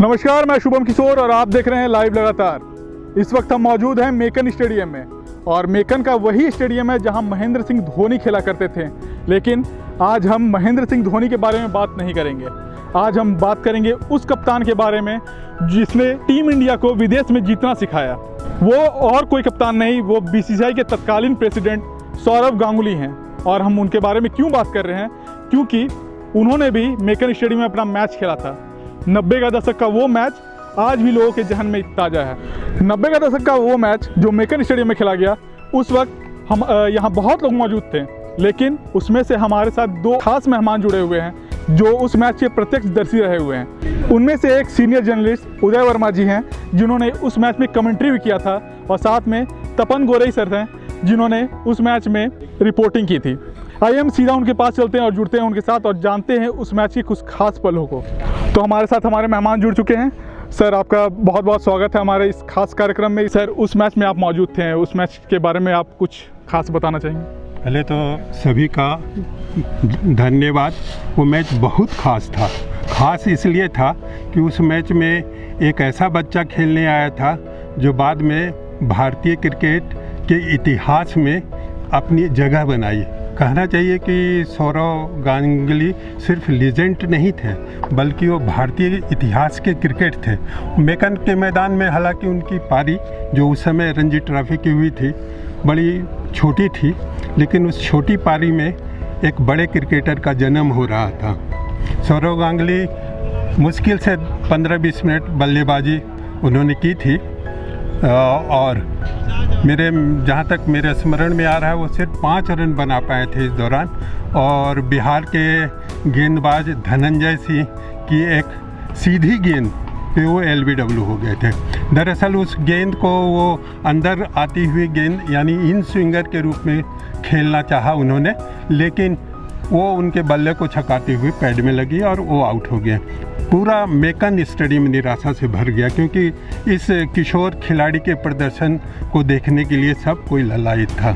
नमस्कार, मैं शुभम किशोर और आप देख रहे हैं लाइव लगातार। इस वक्त हम मौजूद हैं मेकन स्टेडियम में और मेकन का वही स्टेडियम है जहां महेंद्र सिंह धोनी खेला करते थे। लेकिन आज हम महेंद्र सिंह धोनी के बारे में बात नहीं करेंगे। आज हम बात करेंगे उस कप्तान के बारे में जिसने टीम इंडिया को विदेश में जीतना सिखाया। वो और कोई कप्तान नहीं, वो बीसीसीआई के तत्कालीन प्रेसिडेंट सौरव गांगुली हैं। और हम उनके बारे में क्यों बात कर रहे हैं, क्योंकि उन्होंने भी मेकन स्टेडियम में अपना मैच खेला था। 90 का दशक का वो मैच आज भी लोगों के जहन में ताज़ा है। 90 का दशक का वो मैच जो मेकन स्टेडियम में खेला गया, उस वक्त हम यहाँ बहुत लोग मौजूद थे, लेकिन उसमें से हमारे साथ दो खास मेहमान जुड़े हुए हैं जो उस मैच के प्रत्यक्षदर्शी रहे हुए हैं। उनमें से एक सीनियर जर्नलिस्ट उदय वर्मा जी हैं जिन्होंने उस मैच में कमेंट्री भी किया था, और साथ में तपन गोरई सर हैं जिन्होंने उस मैच में रिपोर्टिंग की थी। आइए हम सीधा उनके पास चलते हैं और जुड़ते हैं उनके साथ और जानते हैं उस मैच की कुछ खास पलों को। तो हमारे साथ हमारे मेहमान जुड़ चुके हैं। सर, आपका बहुत बहुत स्वागत है हमारे इस खास कार्यक्रम में। सर, उस मैच में आप मौजूद थे, उस मैच के बारे में आप कुछ खास बताना चाहेंगे? पहले तो सभी का धन्यवाद। वो मैच बहुत खास था। खास इसलिए था कि उस मैच में एक ऐसा बच्चा खेलने आया था जो बाद में भारतीय क्रिकेट के इतिहास में अपनी जगह बनाई। कहना चाहिए कि सौरव गांगुली सिर्फ लीजेंड नहीं थे, बल्कि वो भारतीय इतिहास के क्रिकेट थे। मेकन के मैदान में हालांकि उनकी पारी जो उस समय रणजी ट्रॉफी की हुई थी बड़ी छोटी थी, लेकिन उस छोटी पारी में एक बड़े क्रिकेटर का जन्म हो रहा था। सौरव गांगुली मुश्किल से 15-20 मिनट बल्लेबाजी उन्होंने की थी, और जहाँ तक मेरे स्मरण में आ रहा है वो सिर्फ 5 रन बना पाए थे इस दौरान। और बिहार के गेंदबाज धनंजय सिंह की एक सीधी गेंद पे वो LBW हो गए थे। दरअसल उस गेंद को वो अंदर आती हुई गेंद यानी इन स्विंगर के रूप में खेलना चाहा उन्होंने, लेकिन वो उनके बल्ले को छकाते हुए पैड में लगी और वो आउट हो गए। पूरा मेकन स्टेडियम निराशा से भर गया, क्योंकि इस किशोर खिलाड़ी के प्रदर्शन को देखने के लिए सब कोई ललायित था।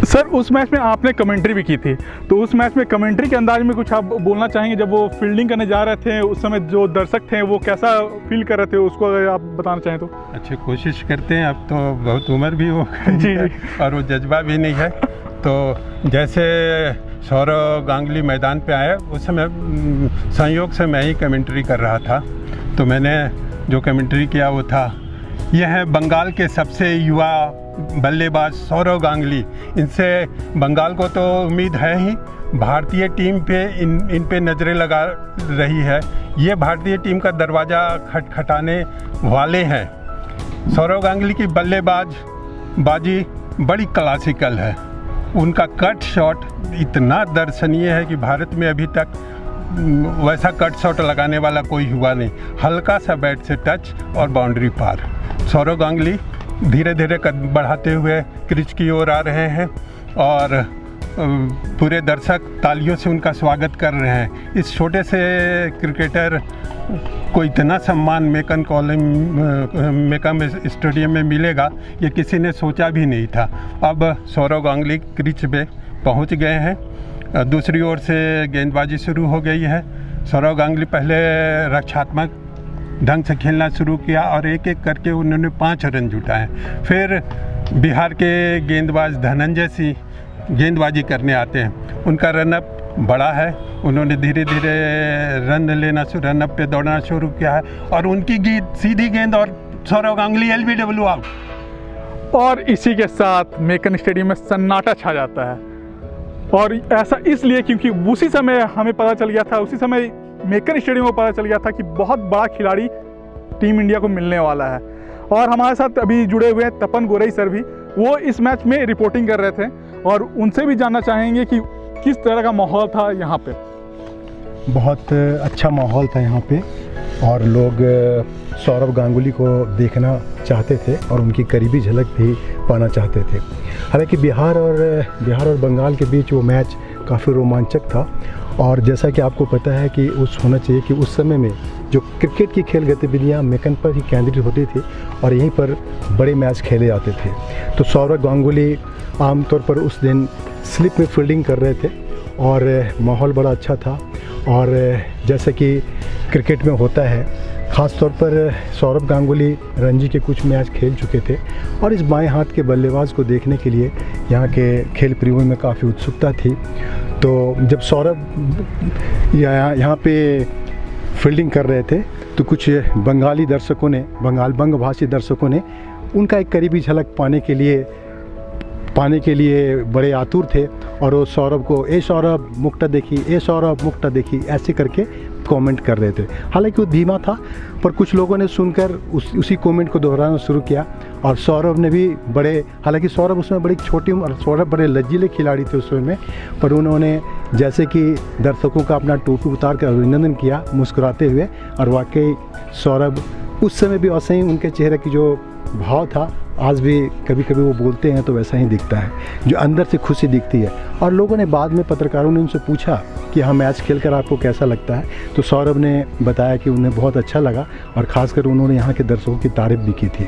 सर, उस मैच में आपने कमेंट्री भी की थी, तो उस मैच में कमेंट्री के अंदाज में कुछ आप बोलना चाहेंगे? जब वो फील्डिंग करने जा रहे थे उस समय जो दर्शक थे वो कैसा फील कर रहे थे, उसको अगर आप बताना चाहें तो। अच्छी कोशिश करते हैं, अब तो बहुत उम्र भी हो गई जी है और वो जज्बा भी नहीं है। तो जैसे सौरव गांगुली मैदान पे आया, उस समय संयोग से मैं ही कमेंट्री कर रहा था। तो मैंने जो कमेंट्री किया वो था, यह है बंगाल के सबसे युवा बल्लेबाज सौरव गांगुली। इनसे बंगाल को तो उम्मीद है ही, भारतीय टीम पे इन पे नज़रें लगा रही है। ये भारतीय टीम का दरवाज़ा खटखटाने वाले हैं। सौरव गांगुली की बल्लेबाजी बड़ी क्लासिकल है। उनका कट शॉट इतना दर्शनीय है कि भारत में अभी तक वैसा कट शॉट लगाने वाला कोई हुआ नहीं। हल्का सा बैट से टच और बाउंड्री पार। सौरव गांगुली धीरे धीरे कदम बढ़ाते हुए क्रीज की ओर आ रहे हैं और पूरे दर्शक तालियों से उनका स्वागत कर रहे हैं। इस छोटे से क्रिकेटर को इतना सम्मान मेकन स्टेडियम में मिलेगा ये किसी ने सोचा भी नहीं था। अब सौरव गांगुली क्रीज पे पहुंच गए हैं। दूसरी ओर से गेंदबाजी शुरू हो गई है। सौरव गांगुली पहले रक्षात्मक ढंग से खेलना शुरू किया और एक एक करके उन्होंने 5 रन जुटाए। फिर बिहार के गेंदबाज धनंजय सिंह गेंदबाजी करने आते हैं। उनका रनअप बड़ा है, उन्होंने धीरे धीरे रनअप पे दौड़ना शुरू किया है और उनकी सीधी गेंद और सौरव गांगुली LBW आउट। और इसी के साथ मेकन स्टेडियम में सन्नाटा छा जाता है। और ऐसा इसलिए क्योंकि उसी समय हमें पता चल गया था, उसी समय मेकन स्टेडियम को पता चल गया था कि बहुत बड़ा खिलाड़ी टीम इंडिया को मिलने वाला है। और हमारे साथ अभी जुड़े हुए हैं तपन गोरई सर भी, वो इस मैच में रिपोर्टिंग कर रहे थे और उनसे भी जानना चाहेंगे कि किस तरह का माहौल था यहाँ पे। बहुत अच्छा माहौल था यहाँ पे और लोग सौरव गांगुली को देखना चाहते थे और उनकी करीबी झलक भी पाना चाहते थे। हालांकि बिहार और बंगाल के बीच वो मैच काफ़ी रोमांचक था और जैसा कि आपको पता है कि होना चाहिए कि उस समय में जो क्रिकेट की खेल गतिविधियाँ मेकन पर ही केंद्रित होती थी और यहीं पर बड़े मैच खेले जाते थे। तो सौरव गांगुली आमतौर पर उस दिन स्लिप में फील्डिंग कर रहे थे और माहौल बड़ा अच्छा था। और जैसे कि क्रिकेट में होता है। ख़ास तौर पर सौरभ गांगुली रणजी के कुछ मैच खेल चुके थे और इस बाएं हाथ के बल्लेबाज को देखने के लिए यहाँ के खेल प्रेमियों में काफ़ी उत्सुकता थी। तो जब सौरभ यहाँ पे फील्डिंग कर रहे थे तो कुछ बंगाली दर्शकों ने, बंग भाषी दर्शकों ने उनका एक करीबी झलक पाने के लिए बड़े आतुर थे और वो सौरभ को ए सौरभ मुक्ता देखी, ए सौरभ मुक्ता देखी ऐसे करके कमेंट कर रहे थे। हालांकि वो धीमा था पर कुछ लोगों ने सुनकर उसी कमेंट को दोहराना शुरू किया और सौरभ ने भी हालांकि सौरभ उसमें बड़ी छोटी उम्र, सौरभ बड़े लचीले खिलाड़ी थे उस समय में, पर उन्होंने जैसे कि दर्शकों का अपना टोपी उतार कर अभिनंदन किया मुस्कुराते हुए। और वाकई सौरभ उस समय भी वैसे ही उनके चेहरे की जो भाव था, आज भी कभी कभी वो बोलते हैं तो वैसा ही दिखता है, जो अंदर से खुशी दिखती है। और लोगों ने बाद में, पत्रकारों ने उनसे पूछा कि हाँ मैच खेलकर आपको कैसा लगता है, तो सौरभ ने बताया कि उन्हें बहुत अच्छा लगा और ख़ासकर उन्होंने यहाँ के दर्शकों की तारीफ़ भी की थी।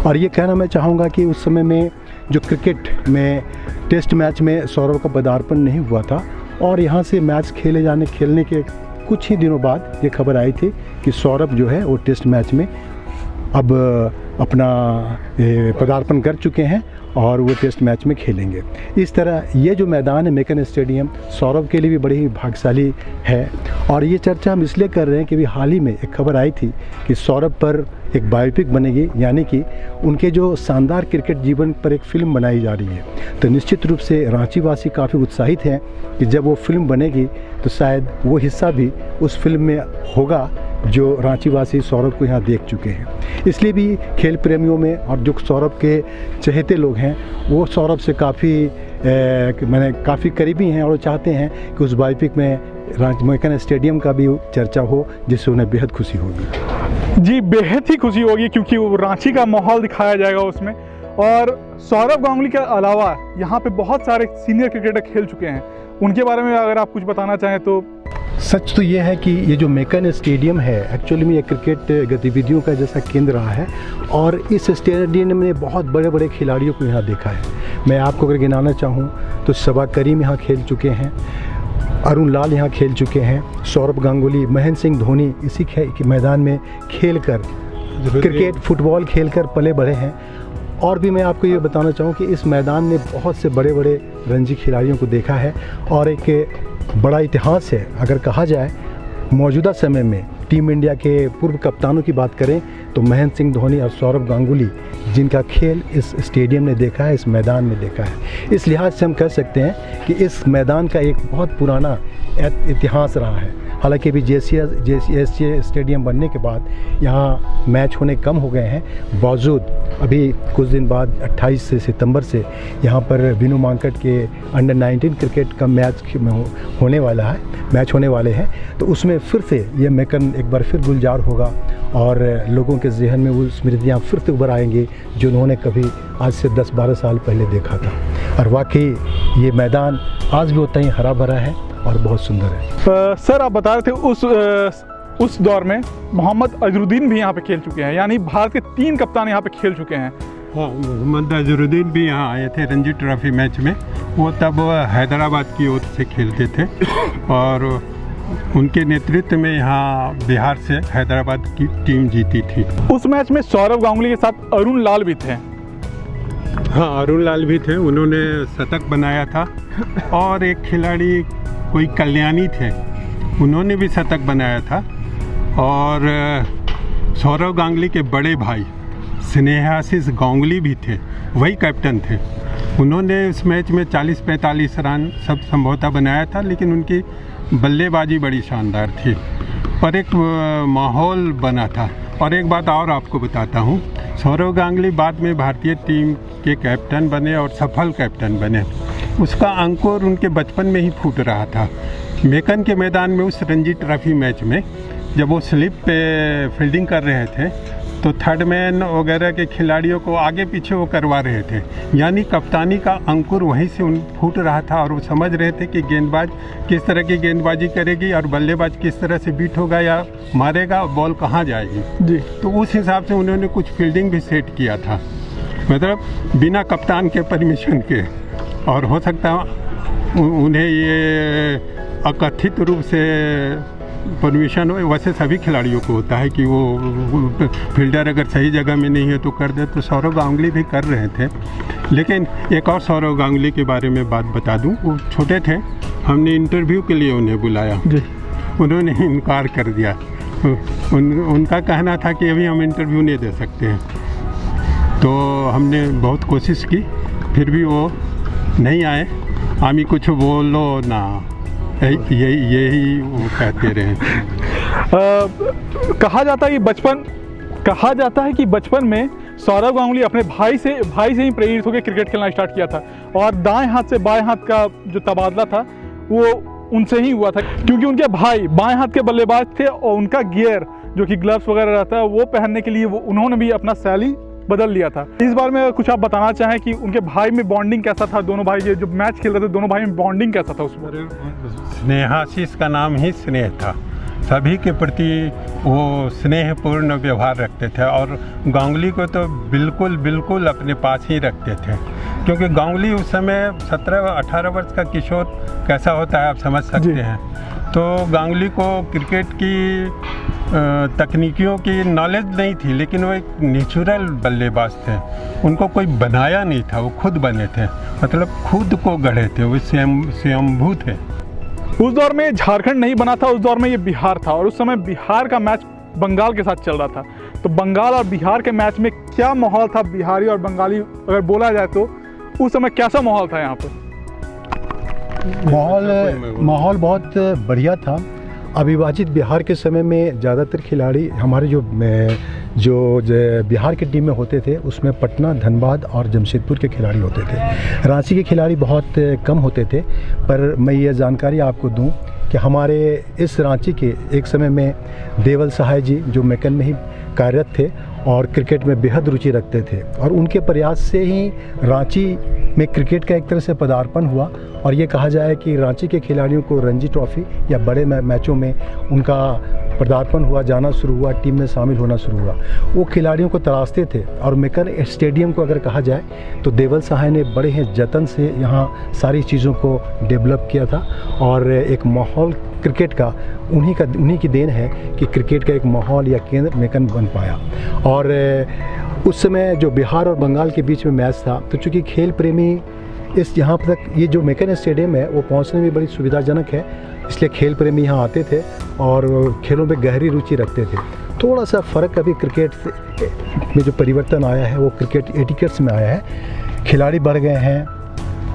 और ये कहना मैं चाहूँगा कि उस समय में जो क्रिकेट में टेस्ट मैच में सौरभ का पदार्पण नहीं हुआ था और यहाँ से मैच खेलने के कुछ ही दिनों बाद ये खबर आई थी कि सौरभ जो है वो टेस्ट मैच में अब अपना पदार्पण कर चुके हैं और वो टेस्ट मैच में खेलेंगे। इस तरह ये जो मैदान है मेकन स्टेडियम सौरभ के लिए भी बड़ी ही भाग्यशाली है। और ये चर्चा हम इसलिए कर रहे हैं कि भी हाल ही में एक खबर आई थी कि सौरभ पर एक बायोपिक बनेगी, यानी कि उनके जो शानदार क्रिकेट जीवन पर एक फ़िल्म बनाई जा रही है। तो निश्चित रूप से रांची वासी काफ़ी उत्साहित हैं कि जब वो फिल्म बनेगी तो शायद वो हिस्सा भी उस फिल्म में होगा जो रांची वासी सौरभ को यहाँ देख चुके हैं। इसलिए भी खेल प्रेमियों में और जो सौरभ के चहेते लोग हैं वो सौरभ से काफ़ी करीबी हैं और वो चाहते हैं कि उस बायोपिक में मेकन स्टेडियम का भी चर्चा हो, जिससे उन्हें बेहद खुशी होगी। जी, बेहद ही खुशी होगी क्योंकि वो रांची का माहौल दिखाया जाएगा उसमें। और सौरभ गांगुली के अलावा यहाँ पे बहुत सारे सीनियर क्रिकेटर खेल चुके हैं, उनके बारे में अगर आप कुछ बताना चाहें तो। सच तो ये है कि ये जो मेकन स्टेडियम है एक्चुअली में ये क्रिकेट गतिविधियों का जैसा केंद्र रहा है और इस स्टेडियम में बहुत बड़े बड़े खिलाड़ियों को यहाँ देखा है। मैं आपको अगर गिनाना चाहूँ तो सबा करीम यहाँ खेल चुके हैं, अरुण लाल यहाँ खेल चुके हैं, सौरभ गांगुली, महेंद्र सिंह धोनी इसी मैदान में खेलकर क्रिकेट फुटबॉल खेलकर पले बढ़े हैं। और भी मैं आपको ये बताना चाहूँ कि इस मैदान में बहुत से बड़े बड़े रणजी खिलाड़ियों को देखा है और एक बड़ा इतिहास है। अगर कहा जाए मौजूदा समय में टीम इंडिया के पूर्व कप्तानों की बात करें तो महेंद्र सिंह धोनी और सौरभ गांगुली जिनका खेल इस स्टेडियम ने देखा है, इस मैदान में देखा है। इस लिहाज से हम कह सकते हैं कि इस मैदान का एक बहुत पुराना इतिहास रहा है। हालांकि अभी JCA स्टेडियम बनने के बाद यहाँ मैच होने कम हो गए हैं, बावजूद अभी कुछ दिन बाद 28 सितंबर से यहाँ पर विनू मांकट के अंडर 19 क्रिकेट का मैच होने वाले हैं। तो उसमें फिर से ये मेकन एक बार फिर गुलजार होगा और लोगों के जहन में वो स्मृतियाँ फिर से उभर आएंगी जो उन्होंने कभी आज से 10-12 साल पहले देखा था। और वाकई ये मैदान आज भी उतना ही हरा भरा है और बहुत सुंदर है। सर, आप बता रहे थे उस दौर में मोहम्मद अजरुद्दीन भी यहाँ पे खेल चुके हैं, यानी भारत के 3 कप्तान यहाँ पे खेल चुके हैं। हाँ, मोहम्मद अजरुद्दीन भी यहाँ आए थे रणजी ट्रॉफी मैच में। वो तब हैदराबाद की ओर से खेलते थे और उनके नेतृत्व में यहाँ बिहार से हैदराबाद की टीम जीती थी। उस मैच में सौरभ गांगुली के साथ अरुण लाल भी थे। हाँ, अरुण लाल भी थे, उन्होंने शतक बनाया था। और एक खिलाड़ी कोई कल्याणी थे, उन्होंने भी शतक बनाया था। और सौरभ गांगुली के बड़े भाई स्नेहाशीष गांगुली भी थे, वही कैप्टन थे। उन्होंने इस मैच में 40-45 रन सब संभवतः बनाया था, लेकिन उनकी बल्लेबाजी बड़ी शानदार थी और एक माहौल बना था। और एक बात और आपको बताता हूँ, सौरभ गांगुली बाद में भारतीय टीम के कैप्टन बने और सफल कैप्टन बने। उसका अंकुर उनके बचपन में ही फूट रहा था। मेकन के मैदान में उस रणजी ट्रॉफी मैच में जब वो स्लिप पे फील्डिंग कर रहे थे तो थर्ड मैन वगैरह के खिलाड़ियों को आगे पीछे वो करवा रहे थे, यानी कप्तानी का अंकुर वहीं से फूट रहा था। और वो समझ रहे थे कि गेंदबाज किस तरह की गेंदबाजी करेगी और बल्लेबाज किस तरह से बीट होगा या मारेगा, बॉल कहाँ जाएगी जी। तो उस हिसाब से उन्होंने कुछ फील्डिंग भी सेट किया था, मतलब बिना कप्तान के परमिशन के। और हो सकता उन्हें ये अकथित रूप से परमिशन हो, वैसे सभी खिलाड़ियों को होता है कि वो फील्डर अगर सही जगह में नहीं है तो कर दे, तो सौरव गांगुली भी कर रहे थे। लेकिन एक और सौरव गांगुली के बारे में बात बता दूं, वो छोटे थे, हमने इंटरव्यू के लिए उन्हें बुलाया, उन्होंने इनकार कर दिया। उनका कहना था कि अभी हम इंटरव्यू नहीं दे सकते हैं। तो हमने बहुत कोशिश की, फिर भी वो नहीं आए। आमी कुछ बोलो ना, यही वो कहते रहे। कहा जाता है कि बचपन में सौरव गांगुली अपने भाई से ही प्रेरित होकर क्रिकेट खेलना स्टार्ट किया था, और दाएं हाथ से बाएं हाथ का जो तबादला था वो उनसे ही हुआ था, क्योंकि उनके भाई बाएं हाथ के बल्लेबाज थे और उनका गियर जो कि ग्लव्स वगैरह रहता है वो पहनने के लिए उन्होंने भी अपना शैली बदल लिया था। इस बारे में कुछ आप बताना चाहें कि उनके भाई में बॉन्डिंग कैसा था, दोनों भाई ये जो मैच खेल रहे थे दोनों भाई में बॉन्डिंग कैसा था उसमें? स्नेहाशीष का नाम ही स्नेह था, सभी के प्रति वो स्नेहपूर्ण व्यवहार रखते थे, और गांगुली को तो बिल्कुल अपने पास ही रखते थे, क्योंकि गांगुली उस समय 17-18 वर्ष का किशोर कैसा होता है आप समझ सकते हैं। तो गांगुली को क्रिकेट की तकनीकियों की नॉलेज नहीं थी, लेकिन वो एक नेचुरल बल्लेबाज थे, उनको कोई बनाया नहीं था, वो खुद बने थे, मतलब खुद को गढ़े थे, वो स्वयंभू थे। उस दौर में झारखंड नहीं बना था, उस दौर में ये बिहार था, और उस समय बिहार का मैच बंगाल के साथ चल रहा था। तो बंगाल और बिहार के मैच में क्या माहौल था, बिहारी और बंगाली अगर बोला जाए तो उस समय कैसा माहौल था यहाँ पर? माहौल बहुत बढ़िया था। अविभाजित बिहार के समय में ज़्यादातर खिलाड़ी हमारे जो बिहार की टीम में होते थे उसमें पटना, धनबाद और जमशेदपुर के खिलाड़ी होते थे। रांची के खिलाड़ी बहुत कम होते थे। पर मैं ये जानकारी आपको दूं कि हमारे इस रांची के एक समय में देवल सहाय जी जो मेकन में ही कार्यरत थे और क्रिकेट में बेहद रुचि रखते थे, और उनके प्रयास से ही रांची में क्रिकेट का एक तरह से पदार्पण हुआ। और ये कहा जाए कि रांची के खिलाड़ियों को रणजी ट्रॉफी या बड़े मैचों में उनका पदार्पण हुआ, जाना शुरू हुआ, टीम में शामिल होना शुरू हुआ। वो खिलाड़ियों को तलाशते थे, और मेकन स्टेडियम को अगर कहा जाए तो देवल सहाय ने बड़े ही जतन से यहाँ सारी चीज़ों को डेवलप किया था, और एक माहौल क्रिकेट का उन्हीं की देन है कि क्रिकेट का एक माहौल या केंद्र मेकन बन पाया। और उस समय जो बिहार और बंगाल के बीच में मैच था, तो चूँकि खेल प्रेमी इस यहाँ तक ये जो मेकन स्टेडियम है वो पहुँचने में बड़ी सुविधाजनक है, इसलिए खेल प्रेमी यहाँ आते थे और खेलों में गहरी रुचि रखते थे। थोड़ा सा फ़र्क अभी क्रिकेट में जो परिवर्तन आया है वो क्रिकेट एटिकेट्स में आया है, खिलाड़ी बढ़ गए हैं,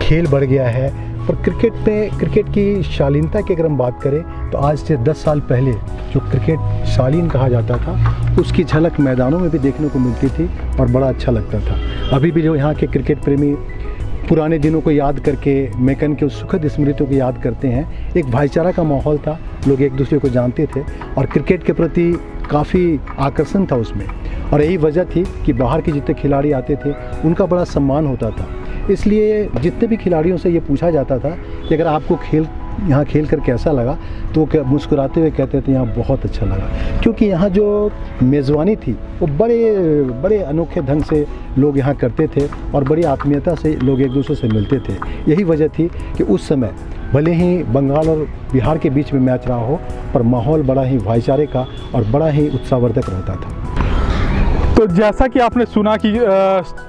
खेल बढ़ गया है। पर क्रिकेट की शालीनता की अगर हम बात करें तो आज से 10 साल पहले जो क्रिकेट शालीन कहा जाता था उसकी झलक मैदानों में भी देखने को मिलती थी और बड़ा अच्छा लगता था। अभी भी जो यहाँ के क्रिकेट प्रेमी पुराने दिनों को याद करके मेकन के उस सुखद स्मृतियों को याद करते हैं। एक भाईचारा का माहौल था, लोग एक दूसरे को जानते थे और क्रिकेट के प्रति काफ़ी आकर्षण था उसमें, और यही वजह थी कि बाहर के जितने खिलाड़ी आते थे उनका बड़ा सम्मान होता था। इसलिए जितने भी खिलाड़ियों से ये पूछा जाता था कि अगर आपको यहाँ खेल कर कैसा लगा, तो वो मुस्कुराते हुए कहते थे यहाँ बहुत अच्छा लगा, क्योंकि यहाँ जो मेज़बानी थी वो बड़े अनोखे ढंग से लोग यहाँ करते थे और बड़ी आत्मीयता से लोग एक दूसरे से मिलते थे। यही वजह थी कि उस समय भले ही बंगाल और बिहार के बीच में मैच रहा हो, पर माहौल बड़ा ही भाईचारे का और बड़ा ही उत्साहवर्धक रहता था। तो जैसा कि आपने सुना कि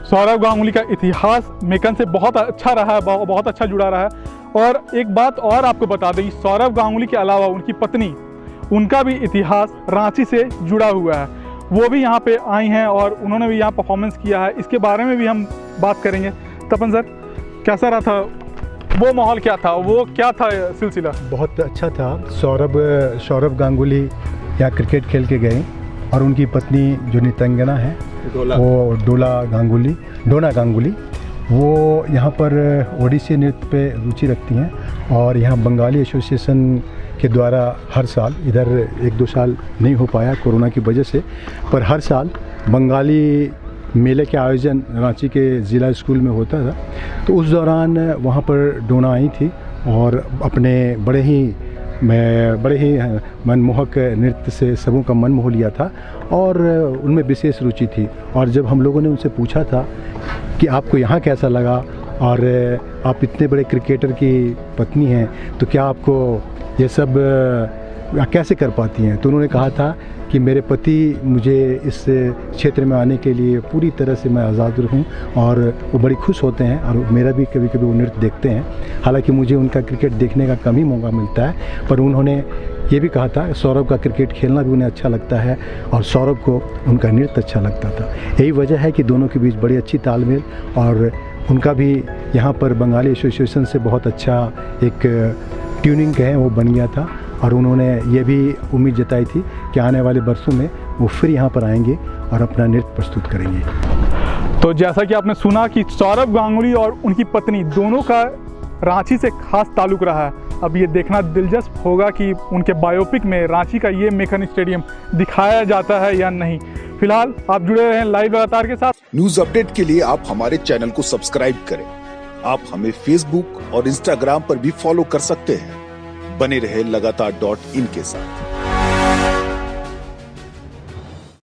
सौरव गांगुली का इतिहास मेकन से बहुत अच्छा रहा है, बहुत अच्छा जुड़ा रहा है। और एक बात और आपको बता दें, सौरव गांगुली के अलावा उनकी पत्नी, उनका भी इतिहास रांची से जुड़ा हुआ है। वो भी यहाँ पे आई हैं और उन्होंने भी यहाँ परफॉर्मेंस किया है, इसके बारे में भी हम बात करेंगे। तपन सर, कैसा रहा था वो माहौल, क्या था वो, क्या था सिलसिला? बहुत अच्छा था। सौरव गांगुली यहाँ क्रिकेट खेल के गए और उनकी पत्नी जो नितंगना है वो डोना गांगुली वो यहाँ पर ओडिसी नृत्य पे रुचि रखती हैं, और यहाँ बंगाली एसोसिएशन के द्वारा हर साल, इधर 1-2 साल नहीं हो पाया कोरोना की वजह से, पर हर साल बंगाली मेले के आयोजन रांची के ज़िला स्कूल में होता था। तो उस दौरान वहाँ पर डोना आई थी और अपने बड़े ही मनमोहक नृत्य से सबों का मन मोह लिया था और उनमें विशेष रुचि थी। और जब हम लोगों ने उनसे पूछा था कि आपको यहाँ कैसा लगा और आप इतने बड़े क्रिकेटर की पत्नी हैं, तो क्या आपको ये सब कैसे कर पाती हैं? तो उन्होंने कहा था कि मेरे पति मुझे इस क्षेत्र में आने के लिए पूरी तरह से मैं आज़ाद रहूं, और वो बड़ी खुश होते हैं और मेरा भी कभी कभी वो नृत्य देखते हैं। हालांकि मुझे उनका क्रिकेट देखने का कम ही मौका मिलता है, पर उन्होंने ये भी कहा था सौरभ का क्रिकेट खेलना भी उन्हें अच्छा लगता है और सौरभ को उनका नृत्य अच्छा लगता था। यही वजह है कि दोनों के बीच बड़ी अच्छी तालमेल, और उनका भी यहाँ पर बंगाली एसोसिएशन से बहुत अच्छा एक ट्यूनिंग है वो बन गया था, और उन्होंने ये भी उम्मीद जताई थी कि आने वाले बरसों में वो फिर यहाँ पर आएंगे और अपना नृत्य प्रस्तुत करेंगे। तो जैसा कि आपने सुना कि सौरभ गांगुली और उनकी पत्नी दोनों का रांची से खास ताल्लुक रहा है। अब ये देखना दिलचस्प होगा कि उनके बायोपिक में रांची का ये मेकन स्टेडियम दिखाया जाता है या नहीं। फिलहाल आप जुड़े रहें लाइव लगातार के साथ। न्यूज अपडेट के लिए आप हमारे चैनल को सब्सक्राइब करें। आप हमें फेसबुक और इंस्टाग्राम पर भी फॉलो कर सकते हैं। बने रहे लगातार.in के साथ।